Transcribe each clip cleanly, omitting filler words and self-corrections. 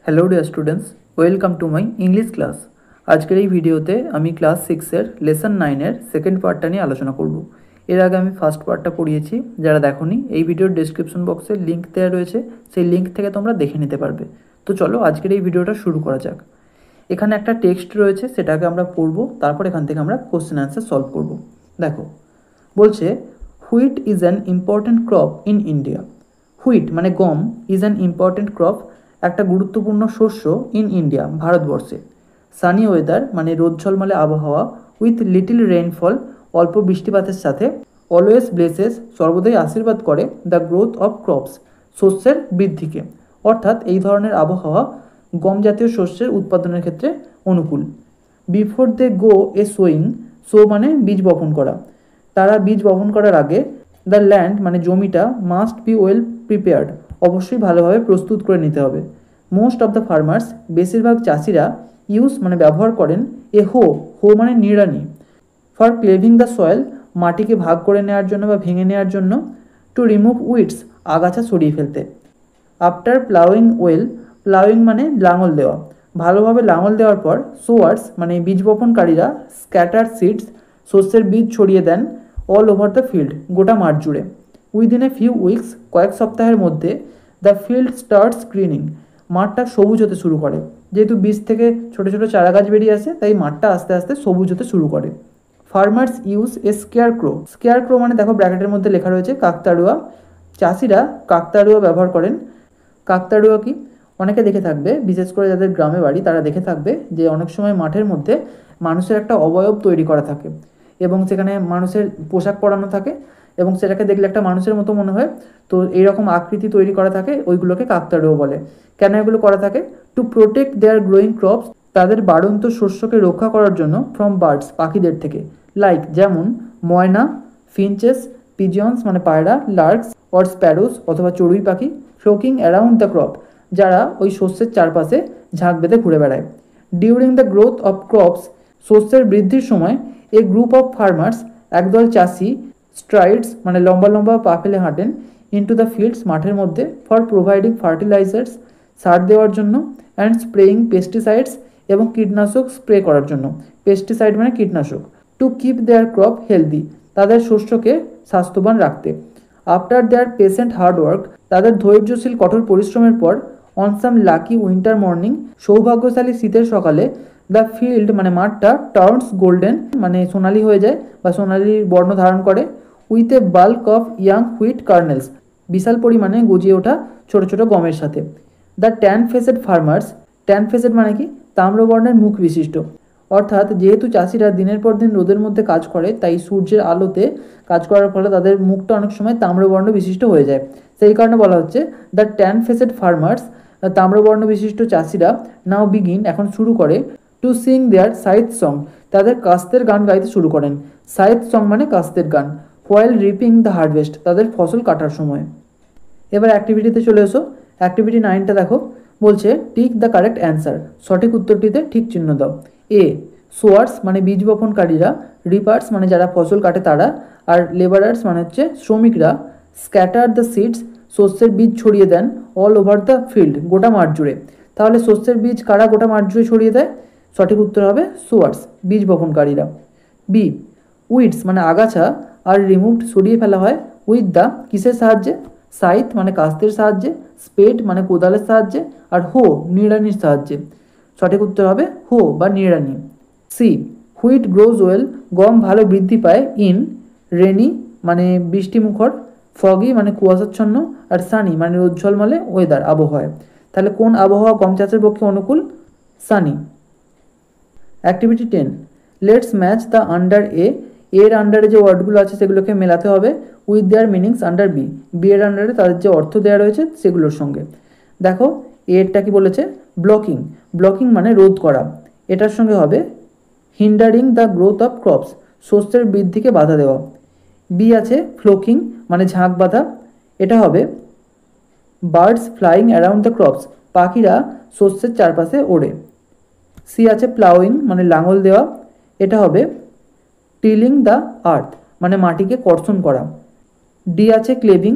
Hello dear students, welcome to my English class. আজকের এই ভিডিওতে আমি ক্লাস 6-এর লেসন 9-এর সেকেন্ড পার্টটা নিয়ে আলোচনা করব। এর আগে আমি ফার্স্ট পার্টটা পড়িয়েছি। যারা দেখোনি, এই ভিডিওর ডেসক্রিপশন বক্সে লিঙ্ক দেওয়া রয়েছে, সেই লিঙ্ক থেকে তোমরা দেখে নিতে পারবে। তো চলো আজকের এই ভিডিওটা শুরু করা যাক। এখানে একটা টেক্সট রয়েছে, সেটাকে আমরা পড়বো, তারপর এখান থেকে আমরা কোশ্চেন অ্যান্সার সলভ করব। দেখো, বলছে wheat is an important crop in India. Wheat মানে গম, ইজ অ্যান ইম্পর্ট্যান্ট ক্রপ একটা গুরুত্বপূর্ণ শস্য ইন ইন্ডিয়া ভারতবর্ষে। সানি ওয়েদার মানে রোদ ঝলমলে আবহাওয়া, উইথ লিটিল রেইনফল অল্প বৃষ্টিপাতের সাথে, অলওয়েজ ব্লেসেস সর্বদাই আশীর্বাদ করে দ্য গ্রোথ অফ ক্রপস শস্যের বৃদ্ধিকে। অর্থাৎ এই ধরনের আবহাওয়া গম জাতীয় শস্যের উৎপাদনের ক্ষেত্রে অনুকূল। Before they go a sowing, so মানে বীজ বপন করা, তারা বীজ বপন করার আগে দ্য ল্যান্ড মানে জমিটা মাস্ট বি ওয়েল প্রিপেয়ার্ড অবশ্যই ভালোভাবে প্রস্তুত করে নিতে হবে। মোস্ট অফ দ্য ফার্মার্স বেশিরভাগ চাষিরা ইউজ মানে ব্যবহার করেন এ হো, হো মানে নিড়ানি, ফর ক্লেভিং দ্য সয়েল মাটিকে ভাগ করে নেওয়ার জন্য বা ভেঙে নেওয়ার জন্য, টু রিমুভ উইডস আগাছা সরিয়ে ফেলতে। আফটার প্লাউইং ওয়েল, প্লাউইং মানে লাঙল দেওয়া, ভালোভাবে লাঙল দেওয়ার পর সোয়ার্স মানে বীজ বপনকারীরা স্ক্যাটার সিডস শস্যের বীজ ছড়িয়ে দেন অল ওভার দ্য ফিল্ড গোটা মাঠ জুড়ে। উইদিন এ ফিউ উইকস কয়েক সপ্তাহের মধ্যে দ্য ফিল্ড স্টার্টস গ্রিনিং মাঠটা সবুজ হতে শুরু করে। যেহেতু বীজ থেকে ছোটো ছোটো চারা গাছ বেরিয়ে আসে, তাই মাঠটা আস্তে আস্তে সবুজ হতে শুরু করে। Farmers use a scare crow, scare crow মানে দেখো ব্র্যাকেটের মধ্যে লেখা রয়েছে কাকতাড়ুয়া, চাষিরা কাকতাড়ুয়া ব্যবহার করেন। কাকতাড়ুয়া কি অনেকে দেখে থাকবে, বিশেষ করে যাদের গ্রামে বাড়ি তারা দেখে থাকবে যে অনেক সময় মাঠের মধ্যে মানুষের একটা অবয়ব তৈরি করা থাকে এবং সেখানে মানুষের পোশাক পরানো থাকে এবং সেটাকে দেখলে একটা মানুষের মতো মনে হয়। তো এইরকম আকৃতি তৈরি করা থাকে, ওইগুলোকে কাকতাড়ুয়া বলে। কেন এগুলো করা থাকে? To protect their growing crops, তাদের বাড়ন্ত শস্যকে রক্ষা করার জন্য, ফ্রম বার্ডস পাখিদের থেকে, লাইক যেমন ময়না, ফিঞ্চেস, পিজিয়ন্স মানে পায়রা, লার্কস অর স্প্যারোস অথবা চড়ুই পাখি, ফ্লোকিং অ্যারাউন্ড দ্য ক্রপ যারা ওই শস্যের চারপাশে ঝাঁক বেঁধে ঘুরে বেড়ায়। During the growth of crops শস্যের বৃদ্ধির সময় এ গ্রুপ অফ ফার্মার্স একদল চাষি স্ট্রাইডস মানে লম্বা লম্বা পা ফেলে হাঁটেন ইনটু দ্য ফিল্ডস মাঠের মধ্যে, ফর প্রোভাইডিং ফার্টিলাইজার্স সার দেওয়ার জন্য, অ্যান্ড স্প্রেয়িং পেস্টিসাইডস এবং কীটনাশক স্প্রে করার জন্য। পেস্টিসাইড মানে কীটনাশক। To keep their crop healthy তাদের শস্যকে স্বাস্থ্যবান রাখতে। After their patient hard work তাদের ধৈর্যশীল কঠোর পরিশ্রমের পর, on some lucky winter morning সৌভাগ্যশালী শীতের সকালে, দ্য ফিল্ড মানে মাঠটা টার্নস গোল্ডেন মানে সোনালি হয়ে যায় বা সোনালি বর্ণ ধারণ করে, with a bulk of young wheat kernels বিশাল পরিমাণে গজিয়ে ওঠা ছোটো ছোটো গমের সাথে। The tan faced farmers, tan faced মানে কি তাম্রবর্ণের মুখ বিশিষ্ট, অর্থাৎ যেহেতু চাষিরা দিনের পর দিন রোদের মধ্যে কাজ করে, তাই সূর্যের আলোতে কাজ করার ফলে তাদের মুখটা অনেক সময় তাম্রবর্ণ বিশিষ্ট হয়ে যায়। সেই কারণে বলা হচ্ছে দ্য ট্যান ফেসেড ফার্মার্স, তাম্রবর্ণ বিশিষ্ট চাষিরা, নাও বিগিন এখন শুরু করে, টু সিং দেয়ার সাইথ সং তাদের কাস্তের গান গাইতে শুরু করেন। সাইথ সং মানে কাস্তের গান। হোয়াইল রিপিং দ্য হারভেস্ট তাদের ফসল কাটার সময়। এবার অ্যাক্টিভিটিতে চলে এসো। অ্যাক্টিভিটি 9টা দেখো, বলছে টিক দ্য কারেক্ট অ্যান্সার সঠিক উত্তরটিতে ঠিক চিহ্ন দাও। এ সোয়ার্স মানে বীজ বপনকারীরা, রিপার্স মানে যারা ফসল কাটে তারা, আর লেবারার্স মানে হচ্ছে শ্রমিকরা, স্ক্যাটার দ্য সিডস শস্যের বীজ ছড়িয়ে দেন অল ওভার দ্য ফিল্ড গোটা মাঠ জুড়ে। তাহলে শস্যের বীজ কারা গোটা মাঠ জুড়ে ছড়িয়ে দেয়? সঠিক উত্তর হবে সোয়ার্স বীজ বপনকারীরা। বি উইডস মানে আগাছা আর রিমুভড সরিয়ে ফেলা হয় উইথ দ্য কিসের সাহায্যে? সাইথ মানে কাস্তের সাহায্যে, স্পেড মানে কোদালের সাহায্যে, আর হো নিড়ানির সাহায্যে। সঠিক উত্তর হবে হো বা নিড়ানি। সি হুইট গ্রোজ ওয়েল গম ভালো বৃদ্ধি পায় ইন রেনি মানে বৃষ্টিমুখর, ফগি মানে কুয়াশাচ্ছন্ন, আর সানি মানে রোদ ঝলমলে ওয়েদার আবহাওয়ায়। তাহলে কোন আবহাওয়া গম চাষের পক্ষে অনুকূল? Sunny. Activity 10 let's match the under A, এর আন্ডারে যে ওয়ার্ডগুলো আছে সেগুলোকে মেলাতে হবে with their meanings under B, B এর আন্ডারে তাদের যে অর্থ দেওয়া রয়েছে সেগুলোর সঙ্গে। দেখো এরটা কি বলেছে? ব্লকিং, ব্লকিং মানে রোধ করা, এটার সঙ্গে হবে hindering the growth of crops শস্যের বৃদ্ধিকে বাধা দেওয়া। বি আছে ফ্লোকিং মানে ঝাঁক বাঁধা, এটা হবে birds flying around the crops পাখিরা শস্যের চারপাশে ওড়ে। সি আছে প্লাউইং মানে লাঙল দেওয়া, এটা হবে টিলিং দ্য আর্থ মানে মাটিকে কর্ষণ করা। ডি আছে ক্লেভিং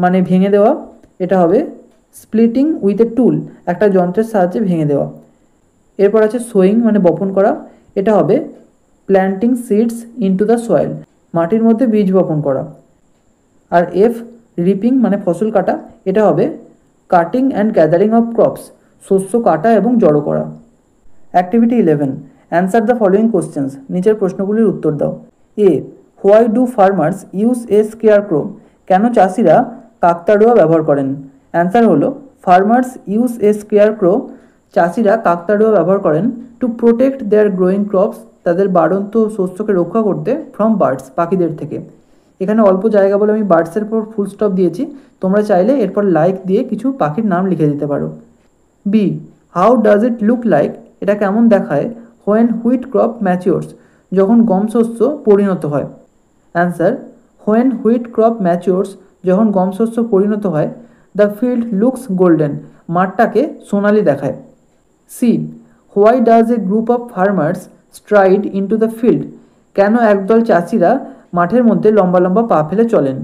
মানে ভেঙে দেওয়া, এটা হবে স্প্লিটিং উইথ এ টুল, একটা যন্ত্রের সাহায্যে ভেঙে দেওয়া। এরপর আছে সোয়িং মানে বপন করা, এটা হবে planting seeds into the soil, মাটির মধ্যে বীজ বপন করা। আর এফ রিপিং মানে ফসল কাটা, এটা হবে cutting and gathering of crops, শস্য কাটা এবং জড়ো করা। Activity 11, answer the following questions, নিচের প্রশ্নগুলির উত্তর দাও। A, why do farmers use a scarecrow, কেন চাষিরা কাকতাড়ুয়া ব্যবহার করেন? অ্যান্সার হলো ফার্মার্স ইউজ এ স্কেয়ারক্রো, চাষিরা কাকতাড়ুয়া ব্যবহার করেন to protect their growing crops, তাদের বাড়ন্ত শস্যকে রক্ষা করতে, ফ্রম বার্ডস, পাখিদের থেকে। এখানে অল্প জায়গা বলে আমি বার্ডসের পর ফুল স্টপ দিয়েছি, তোমরা চাইলে এরপর লাইক দিয়ে কিছু পাখির নাম লিখে দিতে পারো। B, how does it look like, এটা কেমন দেখায় হোয়েন হুইট ক্রপ ম্যাচিওর্স, যখন গম শস্য পরিণত হয়? Answer, when wheat crop matures, যখন গম শস্য পরিণত হয়, দ্য ফিল্ড লুকস গোল্ডেন, মাঠটাকে সোনালি দেখায়। C, why does a group of farmers stride into the field, কেন একদল চাষিরা মাঠের মধ্যে লম্বা লম্বা পা ফেলে চলেন?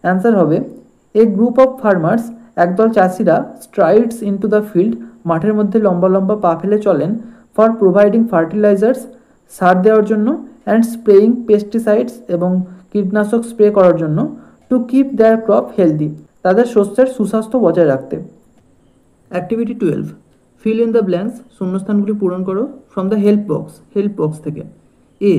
অ্যান্সার হবে এ গ্রুপ অফ ফার্মার্স, একদল চাষিরা স্ট্রাইডস ইন্টু দ্য ফিল্ড, মাঠের মধ্যে লম্বা লম্বা পা ফেলে চলেন, ফর প্রোভাইডিং ফার্টিলাইজার্স, সার দেওয়ার জন্য, অ্যান্ড স্প্রেয়িং পেস্টিসাইডস, এবং কীটনাশক স্প্রে করার জন্য, to keep their crop healthy, তাদের শস্যের সুস্বাস্থ্য বজায় রাখতে। Activity 12, fill in the blanks, শূন্যস্থানগুলি পূরণ করো, ফ্রম দ্য হেল্প বক্স থেকে। এ,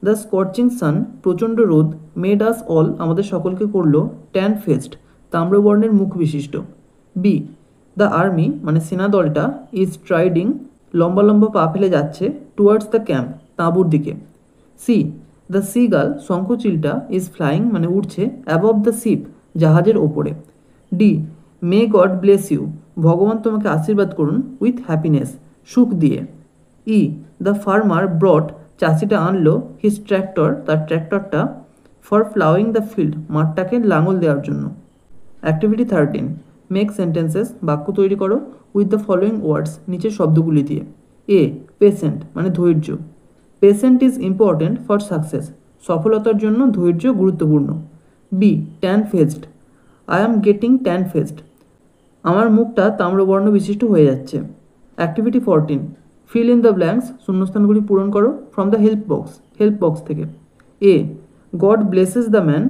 দ্য স্কর্চিং সান, প্রচণ্ড রোদ, মেড আস অল, আমাদের সকলকে করলো, ট্যান ফেস্ট, তাম্রবর্ণের মুখ বিশিষ্ট। বি, দ্য আর্মি মানে সেনা দলটা, ইজ স্ট্রাইডিং, লম্বা লম্বা পা ফেলে যাচ্ছে, টুয়ার্ডস দ্য ক্যাম্প, তাঁবুর দিকে। সি, দ্য সিগাল, শঙ্খচিলটা, ইজ ফ্লাইং মানে উড়ছে, অ্যাবভ দ্য শিপ, জাহাজের ওপরে। D, may God bless you, ভগবান তোমাকে আশীর্বাদ করুন, উইথ হ্যাপিনেস, সুখ দিয়ে। ই, দ্য ফার্মার ব্রট, চাষিটা আনলো, হিজ ট্র্যাক্টর, তার ট্র্যাক্টরটা, ফর প্লাউইং দ্য ফিল্ড, মাঠটাকে লাঙল দেওয়ার জন্য। অ্যাক্টিভিটি 13, মেক সেন্টেন্সেস, বাক্য তৈরি করো, উইথ দ্য ফলোয়িং ওয়ার্ডস, নিচের শব্দগুলি দিয়ে। এ, পেশেন্ট মানে ধৈর্য, patient is important for success, সফলতার জন্য ধৈর্য গুরুত্বপূর্ণ। B, tan faced, I am getting tan faced, আমার মুখটা তাম্রবর্ণ বিশিষ্ট হয়ে যাচ্ছে। Activity 14, fill in the blanks, শূন্যস্থানগুলি পূরণ করো, ফ্রম দ্য হেল্প বক্স থেকে। A, God blesses the man,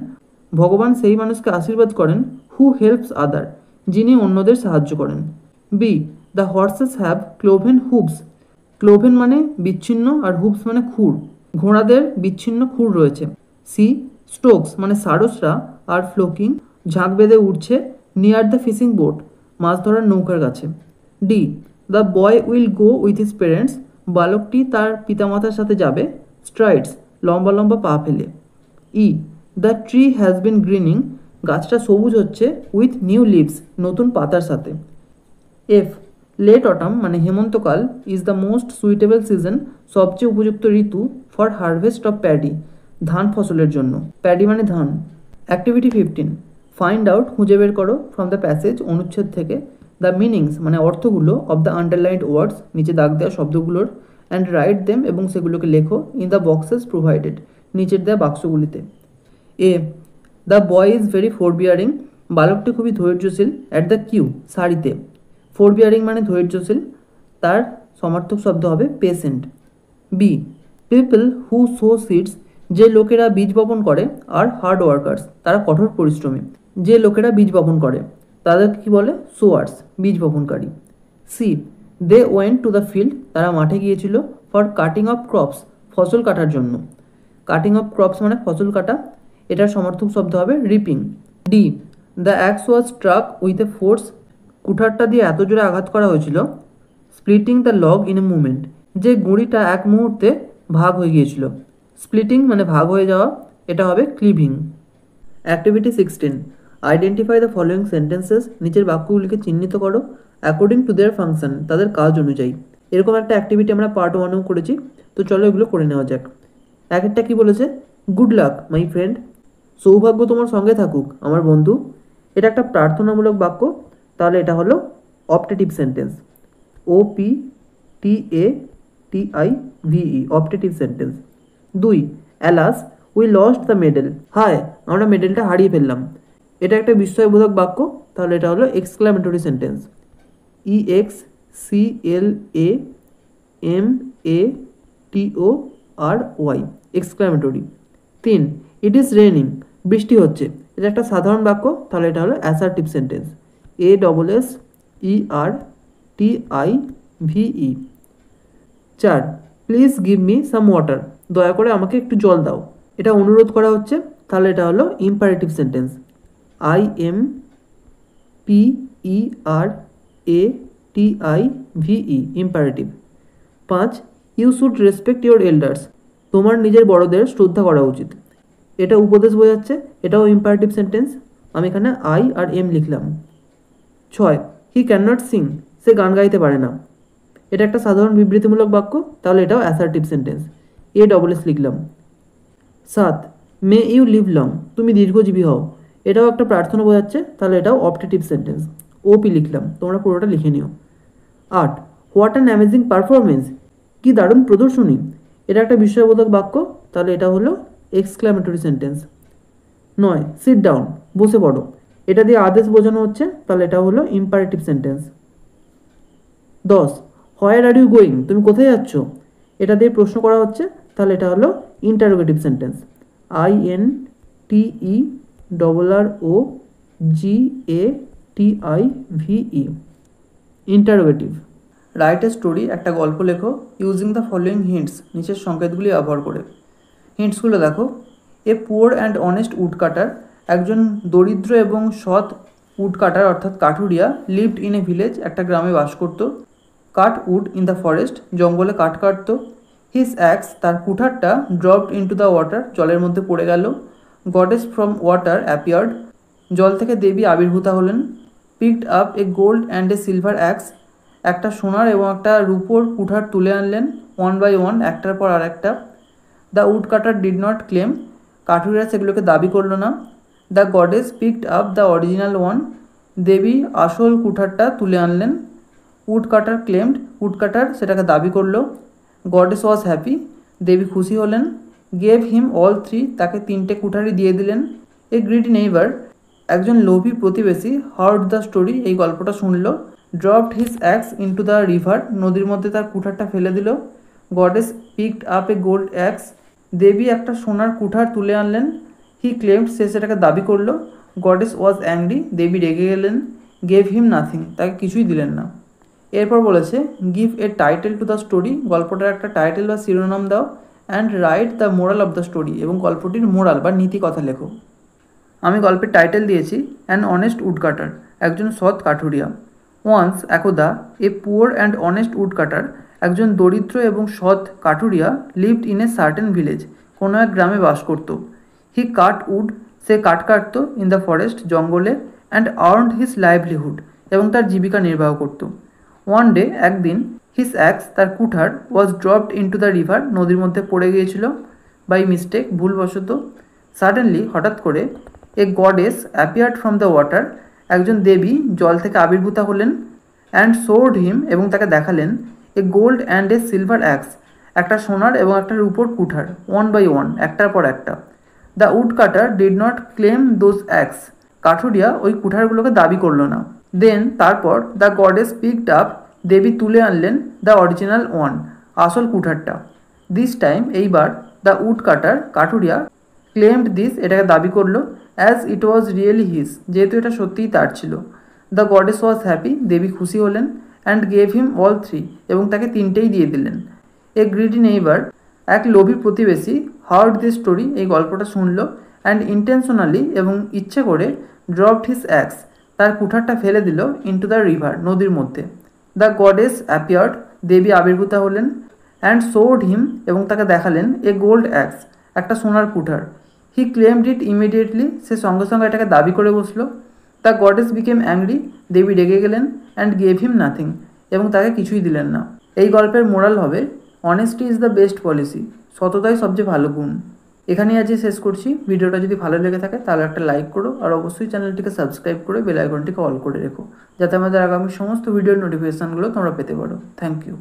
ভগবান সেই মানুষকে আশীর্বাদ করেন, হু হেল্পস আদার, যিনি অন্যদের সাহায্য করেন। বি, দ্য হর্সেস হ্যাভ ক্লোভেন হুভস, ক্লোভেন মানে বিচ্ছিন্ন আর হুভস মানে খুর, ঘোড়াদের বিচ্ছিন্ন খুর রয়েছে। সি, স্টোকস মানে সারসরা আর ফ্লোকিং, ঝাঁক বেঁধে উঠছে, নিয়ার দ্য ফিশিং বোট, মাছ ধরার নৌকার কাছে। D, the boy will go with his parents, বালকটি তার পিতামাতার সাথে যাবে, স্ট্রাইডস লম্বা লম্বা পা ফেলে। E, the tree has been greening, গাছটা সবুজ হচ্ছে, উইথ নিউ লিভস, নতুন পাতার সাথে। এফ, লেট অটাম মানে হেমন্তকাল, is the most suitable season, সবচেয়ে উপযুক্ত ঋতু, ফর হারভেস্ট অফ প্যাডি, ধান ফসলের জন্য, প্যাডি মানে ধান। অ্যাক্টিভিটি 15, ফাইন্ড আউট, খুঁজে বের করো, ফ্রম দ্য প্যাসেজ, অনুচ্ছেদ থেকে, দ্য মিনিংস মানে অর্থগুলো, অফ দ্য আন্ডারলাইন্ড ওয়ার্ডস, নিচে দাগ দেওয়া শব্দগুলোর, অ্যান্ড রাইট দেম, এবং সেগুলোকে লেখো, ইন দ্য বক্সেস প্রোভাইডেড, নিচের দেওয়া বাক্সগুলিতে। এ, দ্য বয় ইজ ভেরি ফোরবিয়ারিং, বালকটি খুবই ধৈর্যশীল, অ্যাট দ্য কিউ, সারিতে, ফোরবিয়ারিং মানে ধৈর্যশীল, তার সমার্থক শব্দ হবে patient. B, people who sow seeds, যে লোকেরা বীজ বপন করে, আর হার্ড ওয়ার্কার্স, তারা কঠোর পরিশ্রমী, যে লোকেরা বীজ বপন করে তাদেরকে কী বলে? সোয়ার্স, বীজ বপনকারী। C, they went to the field, তারা মাঠে গিয়েছিল, ফর কাটিং অফ ক্রপস, ফসল কাটার জন্য, কাটিং অফ ক্রপস মানে ফসল কাটা, এটার সমার্থক শব্দ হবে reaping. D, the axe was struck with a force, কুঠারটা দিয়ে এত জোরে আঘাত করা হয়েছিল, splitting the log in a movement, যে গুঁড়িটা এক মুহূর্তে ভাগ হয়ে গিয়েছিল, স্প্লিটিং মানে ভাগ হয়ে যাওয়া, এটা হবে cleaving. Activity 16, identify the following sentences, নিচের বাক্যগুলিকে চিহ্নিত করো, অ্যাকর্ডিং টু দেয়ার ফাংশন, তাদের কাজ অনুযায়ী। এরকম একটা অ্যাক্টিভিটি আমরা পার্ট 1এও করেছি, তো চলো এগুলো করে নেওয়া যাক। একটা কি বলেছে? গুড লাক মাই ফ্রেন্ড, সৌভাগ্য তোমার সঙ্গে থাকুক আমার বন্ধু। এটা একটা প্রার্থনামূলক বাক্য, তাহলে এটা হলো optative sentence, OPTATIVE, optative sentence. 2, alas we lost the medal, হায় আমরা মেডেলটা হারিয়ে ফেললাম, এটা একটা বিস্ময়বোধক বাক্য, তাহলে এটা হলো exclamatory sentence. EXCLAMATORY, exclamatory. 3, it is raining, বৃষ্টি হচ্ছে। এটা একটা সাধারণ বাক্য, তাহলে এটা হলো assertive sentence. ASSERTIVE। 4, please give me some water, দয়া করে আমাকে একটু জল দাও। এটা অনুরোধ করা হচ্ছে, তাহলে এটা হলো imperative sentence. IMPERATIVE, imperative. 5, you should respect your elders, তোমার নিজের বড়দের শ্রদ্ধা করা উচিত। এটা উপদেশ বোঝাচ্ছে, এটাও ইম্পারেটিভ সেন্টেন্স। আমি এখানে আই আর এম লিখলাম। 6, হি ক্যান নট সিং, সে গান গাইতে পারে না। এটা একটা সাধারণ বিবৃতিমূলক বাক্য, তাহলে এটাও অ্যাসার্টিভ সেন্টেন্স। ASS লিখলাম। 7, মে ইউ লিভ লং, তুমি দীর্ঘজীবী হও। এটাও একটা প্রার্থনা বোঝাচ্ছে, তাহলে এটাও অপটেটিভ সেন্টেন্স। OP লিখলাম, তোমরা পুরোটা লিখে নিও। 8, হোয়াট অ্যান অ্যামেজিং পারফরমেন্স, কি দারুণ প্রদর্শনী। এটা একটা বিস্ময়বোধক বাক্য, তাহলে এটা হলো এক্সক্লামেটরি সেন্টেন্স। 9, সিট ডাউন, বসে পড়ো। এটা দিয়ে আদেশ বোঝানো হচ্ছে, তাহলে এটা হলো imperative sentence. 10, where are you going, তুমি কোথায় যাচ্ছ। এটা দিয়ে প্রশ্ন করা হচ্ছে, তাহলে এটা হলো interrogative sentence. INTEROGATIVE, interrogative. Write a story, একটা গল্প লেখো ইউজিং দ্য ফলোয়িং হিন্টস, নিচের সংকেতগুলি ব্যবহার করে। হিন্টসগুলো দেখো। এ poor and honest woodcutter, একজন দরিদ্র এবং সৎ উড কাটার অর্থাৎ কাঠুরিয়া, লিভড ইন এ ভিলেজ, একটা গ্রামে বাস করত। কাট উড ইন দ্য ফরেস্ট, জঙ্গলে কাঠ কাটত। হিজ অ্যাক্স, তার কুঠারটা, ড্রপড ইন্টু দ্য ওয়াটার, জলের মধ্যে পড়ে গেল। গডেস ফ্রম ওয়াটার অ্যাপিয়ার্ড, জল থেকে দেবী আবির্ভূতা হলেন। Picked up a gold and a silver axe, একটা সোনার এবং একটা রূপোর কুঠার তুলে আনলেন, 1 by 1, একটার পর আর একটা। The woodcutter did not claim, কাঠুরিয়া সেগুলোকে দাবি করলো না। The goddess picked up the original one, দেবী আসল কুঠারটা তুলে আনলেন। Woodcutter claimed, woodcutter সেটাকে দাবি করলো। গডেস ওয়াজ হ্যাপি, দেবী খুশি হলেন। গেভ হিম অল 3, তাকে 3টে কুঠারই দিয়ে দিলেন। এ গ্রিডি নেইবার, একজন লোভী প্রতিবেশী, হার্ড দ্য স্টোরি, এই গল্পটা শুনলো। Dropped his axe into the river, নদীর মধ্যে তার কুঠারটা ফেলে দিল। Goddess picked up a gold axe, দেবী একটা সোনার কুঠার তুলে আনলেন। হি ক্লেমড, সে সেটাকে দাবি করলো। গডেস ওয়াজ অ্যাংরি, দেবী রেগে গেলেন। গেভ হিম নাথিং, তাকে কিছুই দিলেন না। এরপর বলেছে give a title to the story, গল্পটার একটা টাইটেল বা শিরোনাম দাও। And write the moral of the story, এবং গল্পটির মোরাল বা নীতি কথা লেখো। আমি গল্পের টাইটেল দিয়েছি অ্যান অনেস্ট উড কাটার, একজন সৎ কাঠুরিয়া। ওয়ান্স, একদা, a poor and honest woodcutter, একজন দরিদ্র এবং সৎ কাঠুরিয়া, lived in a certain village, কোনো এক গ্রামে বাস করত। হি কাট উড, সে কাঠ কাটত, ইন দ্য ফরেস্ট, জঙ্গলে। অ্যান্ড আর্নড হিজ লাইভলিহুড, এবং তার জীবিকা নির্বাহ করত। ওয়ান ডে, একদিন, হিজ অ্যাক্স, তার কুঠার, ওয়াজ ড্রপড ইন্টু দ্য রিভার, নদীর মধ্যে পড়ে গিয়েছিল, বাই মিস্টেক, ভুলবশত। সাডেনলি, হঠাৎ করে, a goddess appeared from the water, একজন দেবী জল থেকে আবির্ভূতা হলেন। অ্যান্ড শোড হিম, এবং তাকে দেখালেন। এ gold and a silver axe, একটা সোনার এবং একটা রূপোর কুঠার, 1 by 1, একটার পর একটা। The woodcutter did not claim those axe, কাঠুরিয়া ওই কুঠারগুলোকে দাবি করলো না। দেন, তারপর, দ্য গডেস পিকড আপ, দেবী তুলে আনলেন, দ্য অরিজিনাল ওয়ান, আসল কুঠারটা। দিস টাইম, এইবার, দ্য উড কাটার, কাঠুরিয়া, ক্লেমড দিস, এটাকে দাবি করলো। As it was really his, যেহেতু এটা সত্যিই তার ছিল। দ্য গডেস ওয়াজ হ্যাপি, দেবী খুশি হলেন। অ্যান্ড গেভ হিম অল 3, এবং তাকে 3টেই দিয়ে দিলেন। এ গ্রিডি নেইবার, এক লোভী প্রতিবেশী, হার্ড দিস স্টোরি, এই গল্পটা শুনলো। অ্যান্ড ইন্টেনশনালি, এবং ইচ্ছে করে, ড্রপড হিজ অ্যাক্স, তার কুঠারটা ফেলে দিল, ইন্টু দ্য রিভার, নদীর মধ্যে। দ্য গডেস অ্যাপিয়ার্ড, দেবী আবির্ভূতা হলেন। অ্যান্ড শোড হিম, এবং তাকে দেখালেন। এ গোল্ড অ্যাক্স, একটা সোনার কুঠার। হি ক্লেমড ইট ইমিডিয়েটলি, সে সঙ্গে সঙ্গে এটাকে দাবি করে বসলো। দ্য গডেস বিকেম অ্যাংরি, দেবী রেগে গেলেন। অ্যান্ড গেভ হিম নাথিং, এবং তাকে কিছুই দিলেন না। এই গল্পের মোরাল হবে honesty is the best policy, সততাই সবচেয়ে ভালো গুণ। এখানেই আজকে শেষ করছি। ভিডিওটা যদি ভালো লেগে থাকে তাহলে একটা লাইক করো, আর অবশ্যই চ্যানেলটিকে সাবস্ক্রাইব করে বেল আইকনটিকে অল করে রেখো, যাতে আমাদের আগামী সমস্ত ভিডিওর নোটিফিকেশানগুলো তোমরা পেতে পারো। Thank you.